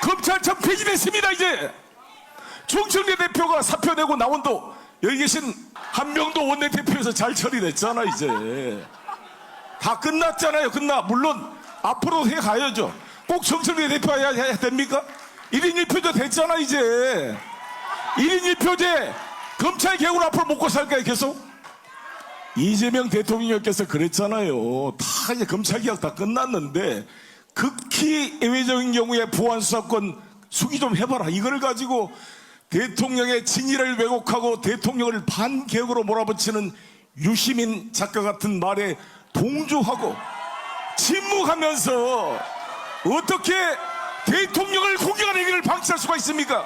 검찰청 폐지됐습니다. 이제 정청래 대표가 사표 내고 나온도 여기 계신 한명도 원내대표에서 잘 처리됐잖아. 이제 다 끝났잖아요. 물론 앞으로 해가야죠. 꼭 정청래 대표 해야 됩니까? 1인 1표제 됐잖아. 이제 1인 1표제 검찰 개혁을 앞으로 먹고 살까요? 계속 이재명 대통령께서 그랬잖아요. 다 이제 검찰 개혁 다 끝났는데 극히 예외적인 경우에 보안 수사권 수기 좀 해봐라. 이걸 가지고 대통령의 진위를 왜곡하고 대통령을 반개혁으로 몰아붙이는 유시민 작가 같은 말에 동조하고 침묵하면서 어떻게 대통령을 공격하는 얘기를 방치할 수가 있습니까?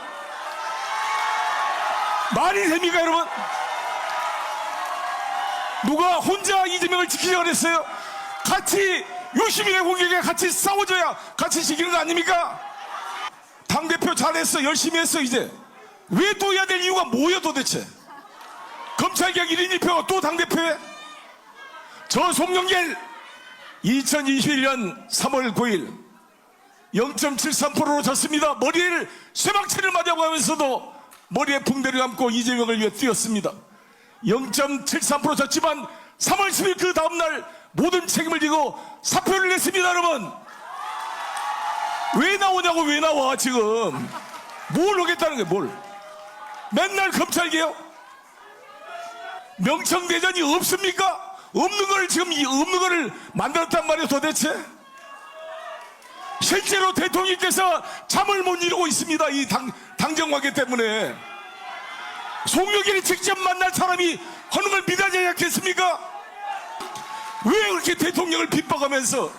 말이 됩니까, 여러분? 누가 혼자 이재명을 지키자고 그랬어요? 같이 유시민의 공격에 같이 싸워줘야 같이 지키는 거 아닙니까? 당대표 잘했어. 열심히 했어. 이제 왜 또 해야 될 이유가 뭐예요 도대체? 검찰개혁 1인 1표가 또 당대표에? 저 송영길 2021년 3월 9일 0.73%로 졌습니다. 머리를 쇠망치를 맞아고 하면서도 머리에 붕대를 감고 이재명을 위해 뛰었습니다. 0.73% 졌지만 3월 10일 그 다음날 모든 책임을 지고 사표를 냈습니다. 여러분 왜 나오냐고. 왜 나와 지금. 뭘 하겠다는 거야. 뭘 맨날 검찰개혁 명청대전이 없습니까? 없는 걸 지금 없는 거를 만들었단 말이에요. 도대체 실제로 대통령께서 잠을 못 이루고 있습니다. 이 당정관계 때문에. 송영길이 직접 만날 사람이 하는 걸 믿어야지 않겠습니까? 왜 그렇게 대통령을 빗박하면서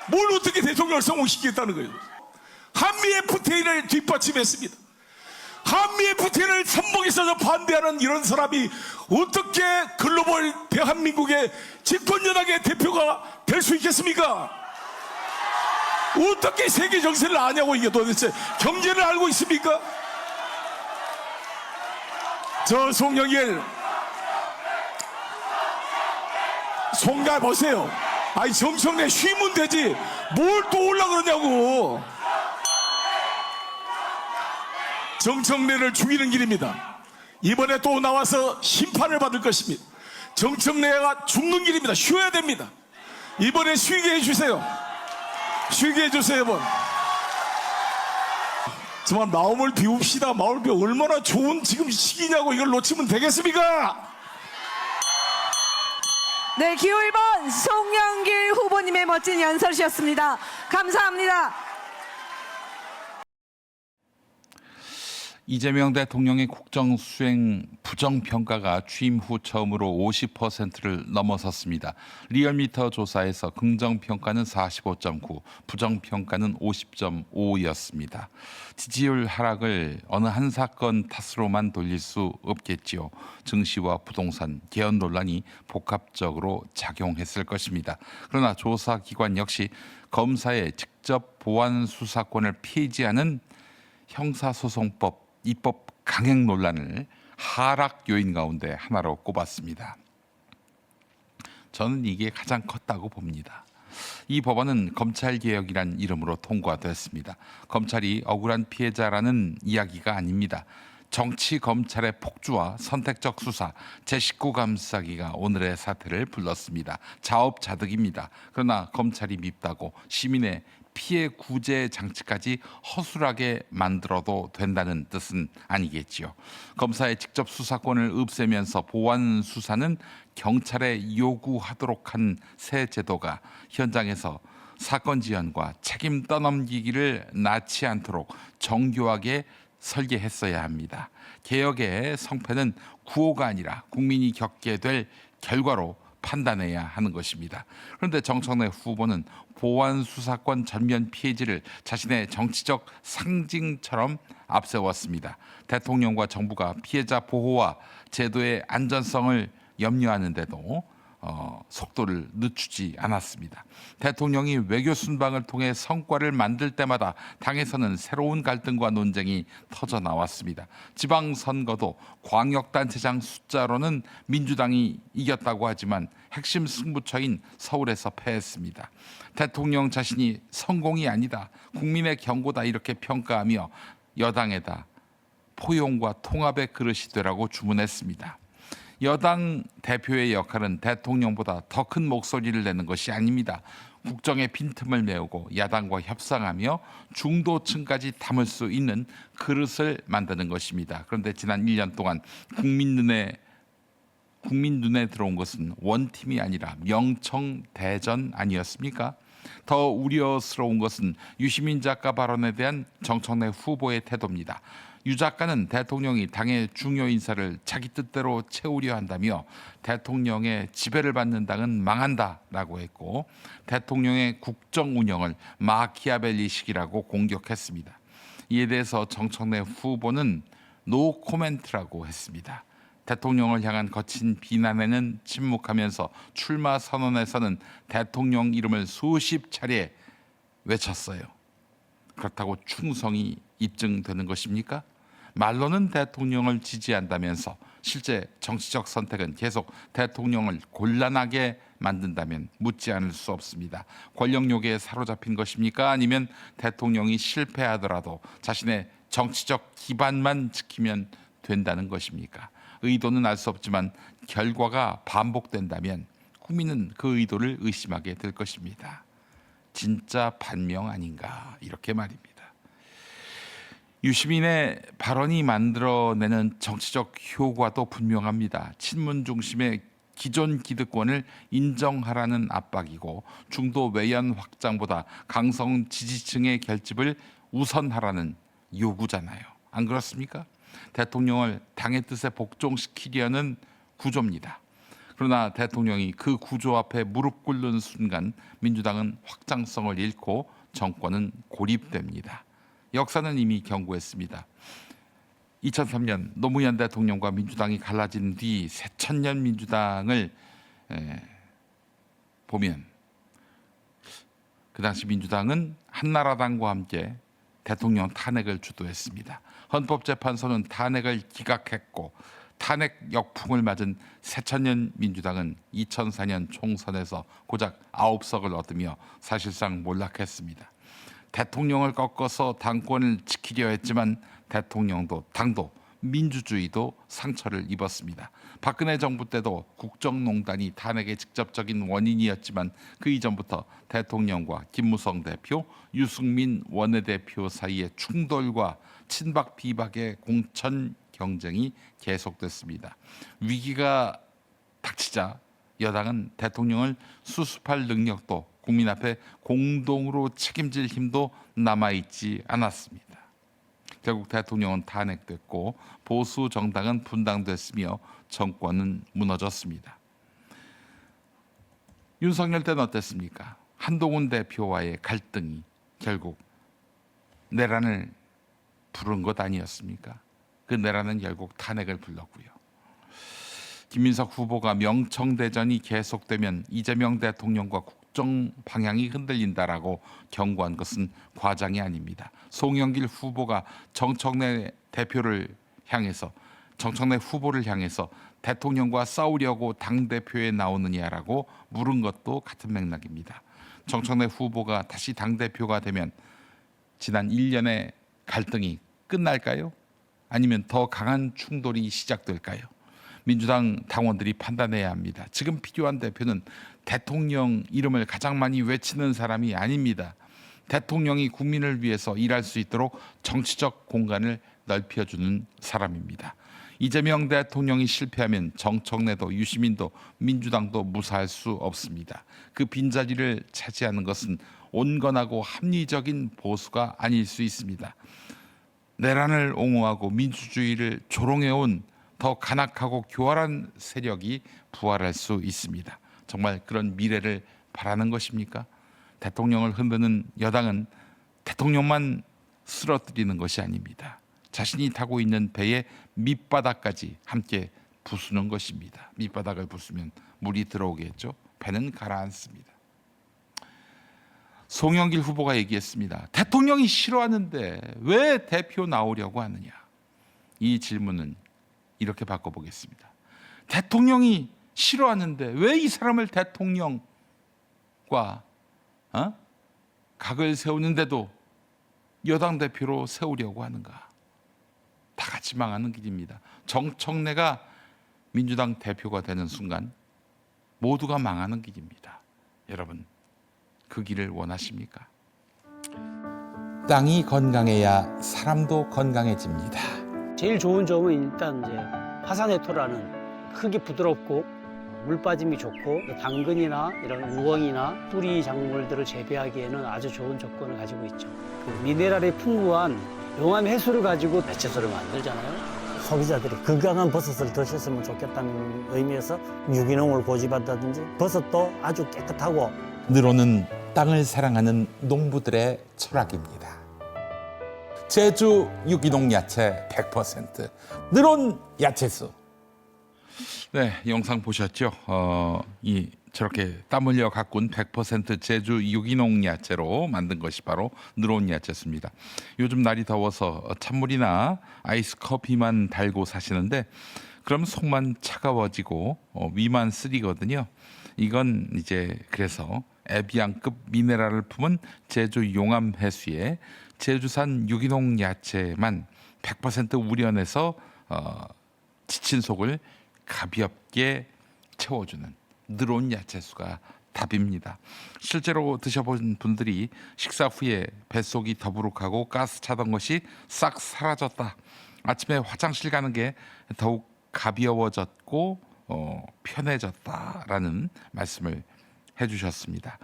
뭘 어떻게 대통령을 성공시키겠다는 거예요? 한미 FTA를 뒷받침했습니다. 한미 FTA를 선봉에서 반대하는 이런 사람이 어떻게 글로벌 대한민국의 집권연합의 대표가 될 수 있겠습니까? 어떻게 세계 정세를 아냐고. 이게 도대체 경제를 알고 있습니까? 저 송영길 송가 보세요. 아이 정청래 쉬면 되지 뭘 또 올라 그러냐고. 정청래를 죽이는 길입니다. 이번에 또 나와서 심판을 받을 것입니다. 정청래가 죽는 길입니다. 쉬어야 됩니다. 이번에 쉬게 해주세요. 쉬게 해주세요. 여러분 정말 마음을 비웁시다. 마음을 비워. 얼마나 좋은 지금 시기냐고. 이걸 놓치면 되겠습니까? 네, 기호 1번 송영길 후보님의 멋진 연설이었습니다. 감사합니다. 이재명 대통령의 국정수행 부정평가가 취임 후 처음으로 50%를 넘어섰습니다. 리얼미터 조사에서 긍정평가는 45.9, 부정평가는 50.5였습니다. 지지율 하락을 어느 한 사건 탓으로만 돌릴 수 없겠지요. 증시와 부동산, 개헌 논란이 복합적으로 작용했을 것입니다. 그러나 조사기관 역시 검사의 직접 보안 수사권을 폐지하는 형사소송법 입법 강행 논란을 하락 요인 가운데 하나로 꼽았습니다. 저는 이게 가장 컸다고 봅니다. 이 법안은 검찰개혁이란 이름으로 통과됐습니다. 검찰이 억울한 피해자라는 이야기가 아닙니다. 정치 검찰의 폭주와 선택적 수사, 제19 감싸기가 오늘의 사태를 불렀습니다. 자업자득입니다. 그러나 검찰이 밉다고 시민의 피해 구제 장치까지 허술하게 만들어도 된다는 뜻은 아니겠지요. 검사의 직접 수사권을 없애면서 보안 수사는 경찰에 요구하도록 한 새 제도가 현장에서 사건 지연과 책임 떠넘기기를 낳지 않도록 정교하게 설계했어야 합니다. 개혁의 성패는 구호가 아니라 국민이 겪게 될 결과로 판단해야 하는 것입니다. 그런데 정청래 후보는 보안 수사권 전면 폐지를 자신의 정치적 상징처럼 앞세웠습니다. 대통령과 정부가 피해자 보호와 제도의 안전성을 염려하는데도 속도를 늦추지 않았습니다. 대통령이 외교 순방을 통해 성과를 만들 때마다 당에서는 새로운 갈등과 논쟁이 터져 나왔습니다. 지방선거도 광역단체장 숫자로는 민주당이 이겼다고 하지만 핵심 승부처인 서울에서 패했습니다. 대통령 자신이 성공이 아니다, 국민의 경고다 이렇게 평가하며 여당에다 포용과 통합의 그릇이 되라고 주문했습니다. 여당 대표의 역할은 대통령보다 더 큰 목소리를 내는 것이 아닙니다. 국정의 빈틈을 메우고 야당과 협상하며 중도층까지 담을 수 있는 그릇을 만드는 것입니다. 그런데 지난 1년 동안 국민 눈에 들어온 것은 원팀이 아니라 명청대전 아니었습니까? 더 우려스러운 것은 유시민 작가 발언에 대한 정청래 후보의 태도입니다. 유 작가는 대통령이 당의 중요 인사를 자기 뜻대로 채우려 한다며 대통령의 지배를 받는 당은 망한다라고 했고 대통령의 국정 운영을 마키아벨리식이라고 공격했습니다. 이에 대해서 정청래 후보는 노 코멘트라고 했습니다. 대통령을 향한 거친 비난에는 침묵하면서 출마 선언에서는 대통령 이름을 수십 차례 외쳤어요. 그렇다고 충성이 입증되는 것입니까? 말로는 대통령을 지지한다면서 실제 정치적 선택은 계속 대통령을 곤란하게 만든다면 묻지 않을 수 없습니다. 권력욕에 사로잡힌 것입니까? 아니면 대통령이 실패하더라도 자신의 정치적 기반만 지키면 된다는 것입니까? 의도는 알 수 없지만 결과가 반복된다면 국민은 그 의도를 의심하게 될 것입니다. 진짜 반명 아닌가 이렇게 말입니다. 유시민의 발언이 만들어내는 정치적 효과도 분명합니다. 친문 중심의 기존 기득권을 인정하라는 압박이고 중도 외연 확장보다 강성 지지층의 결집을 우선하라는 요구잖아요. 안 그렇습니까? 대통령을 당의 뜻에 복종시키려는 구조입니다. 그러나 대통령이 그 구조 앞에 무릎 꿇는 순간 민주당은 확장성을 잃고 정권은 고립됩니다. 역사는 이미 경고했습니다. 2003년 노무현 대통령과 민주당이 갈라진 뒤 새천년 민주당을 보면 그 당시 민주당은 한나라당과 함께 대통령 탄핵을 주도했습니다. 헌법재판소는 탄핵을 기각했고 탄핵 역풍을 맞은 새천년 민주당은 2004년 총선에서 고작 9석을 얻으며 사실상 몰락했습니다. 대통령을 꺾어서 당권을 지키려 했지만 대통령도 당도 민주주의도 상처를 입었습니다. 박근혜 정부 때도 국정농단이 탄핵의 직접적인 원인이었지만 그 이전부터 대통령과 김무성 대표, 유승민 원내대표 사이의 충돌과 친박 비박의 공천 경쟁이 계속됐습니다. 위기가 닥치자 여당은 대통령을 수습할 능력도 국민 앞에 공동으로 책임질 힘도 남아있지 않았습니다. 결국 대통령은 탄핵됐고 보수 정당은 분당됐으며 정권은 무너졌습니다. 윤석열 때는 어땠습니까? 한동훈 대표와의 갈등이 결국 내란을 부른 것 아니었습니까? 그 내란은 결국 탄핵을 불렀고요. 김민석 후보가 명청대전이 계속되면 이재명 대통령과 국정 방향이 흔들린다라고 경고한 것은 과장이 아닙니다. 송영길 후보가 정청래 후보를 향해서 대통령과 싸우려고 당대표에 나오느냐라고 물은 것도 같은 맥락입니다. 정청래 후보가 다시 당대표가 되면 지난 1년의 갈등이 끝날까요? 아니면 더 강한 충돌이 시작될까요? 민주당 당원들이 판단해야 합니다. 지금 필요한 대표는 대통령 이름을 가장 많이 외치는 사람이 아닙니다. 대통령이 국민을 위해서 일할 수 있도록 정치적 공간을 넓혀주는 사람입니다. 이재명 대통령이 실패하면 정청래도 유시민도 민주당도 무사할 수 없습니다. 그 빈자리를 차지하는 것은 온건하고 합리적인 보수가 아닐 수 있습니다. 내란을 옹호하고 민주주의를 조롱해온 더 간악하고 교활한 세력이 부활할 수 있습니다. 정말 그런 미래를 바라는 것입니까? 대통령을 흔드는 여당은 대통령만 쓰러뜨리는 것이 아닙니다. 자신이 타고 있는 배의 밑바닥까지 함께 부수는 것입니다. 밑바닥을 부수면 물이 들어오겠죠. 배는 가라앉습니다. 송영길 후보가 얘기했습니다. 대통령이 싫어하는데 왜 대표 나오려고 하느냐? 이 질문은 이렇게 바꿔보겠습니다. 대통령이 싫어하는데 왜 이 사람을 대통령과 각을 세우는데도 여당 대표로 세우려고 하는가? 다 같이 망하는 길입니다. 정청래가 민주당 대표가 되는 순간 모두가 망하는 길입니다. 여러분, 그 길을 원하십니까? 땅이 건강해야 사람도 건강해집니다. 제일 좋은 점은 일단 이제 화산의 토라는 크기 부드럽고 물 빠짐이 좋고 당근이나 이런 우엉이나 뿌리 작물들을 재배하기에는 아주 좋은 조건을 가지고 있죠. 그 미네랄이 풍부한 용암 해수를 가지고 야채소를 만들잖아요. 소비자들이 건강한 버섯을 드셨으면 좋겠다는 의미에서 유기농을 고집한다든지 버섯도 아주 깨끗하고 늘어는 땅을 사랑하는 농부들의 철학입니다. 제주 유기농 야채 100%, 늘어온 야채수. 네, 영상 보셨죠? 저렇게 땀 흘려 가꾼 100% 제주 유기농 야채로 만든 것이 바로 늘어온 야채수입니다. 요즘 날이 더워서 찬물이나 아이스 커피만 달고 사시는데 그럼 속만 차가워지고 위만 쓰리거든요. 이건 이제 그래서 에비앙급 미네랄을 품은 제주 용암 해수에 제주산 유기농 야채만 100% 우려내서 지친 속을 가볍게 채워주는 늘어온 야채수가 답입니다. 실제로 드셔본 분들이 식사 후에 뱃속이 더부룩하고 가스 차던 것이 싹 사라졌다. 아침에 화장실 가는 게 더욱 가벼워졌고 편해졌다라는 말씀을 해주셨습니다.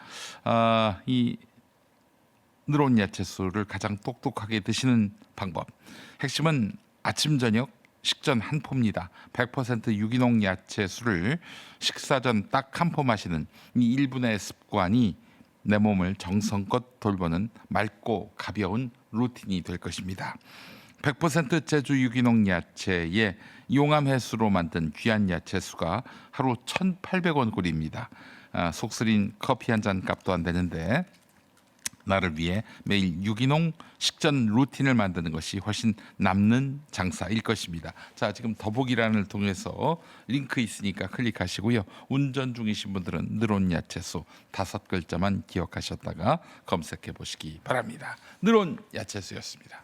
이 늘어온 야채수를 가장 똑똑하게 드시는 방법. 핵심은 아침 저녁 식전 한 포입니다. 100% 유기농 야채수를 식사 전 딱 한 포 마시는 이 1분의 습관이 내 몸을 정성껏 돌보는 맑고 가벼운 루틴이 될 것입니다. 100% 제주 유기농 야채에 용암 해수로 만든 귀한 야채수가 하루 1,800원 꼴입니다. 속 쓰린 커피 한 잔 값도 안 되는데 나를 위해 매일 유기농 식전 루틴을 만드는 것이 훨씬 남는 장사일 것입니다. 자, 지금 더보기란을 통해서 링크 있으니까 클릭하시고요. 운전 중이신 분들은 늘어온 야채수 5글자만 기억하셨다가 검색해 보시기 바랍니다. 늘어온 야채수였습니다.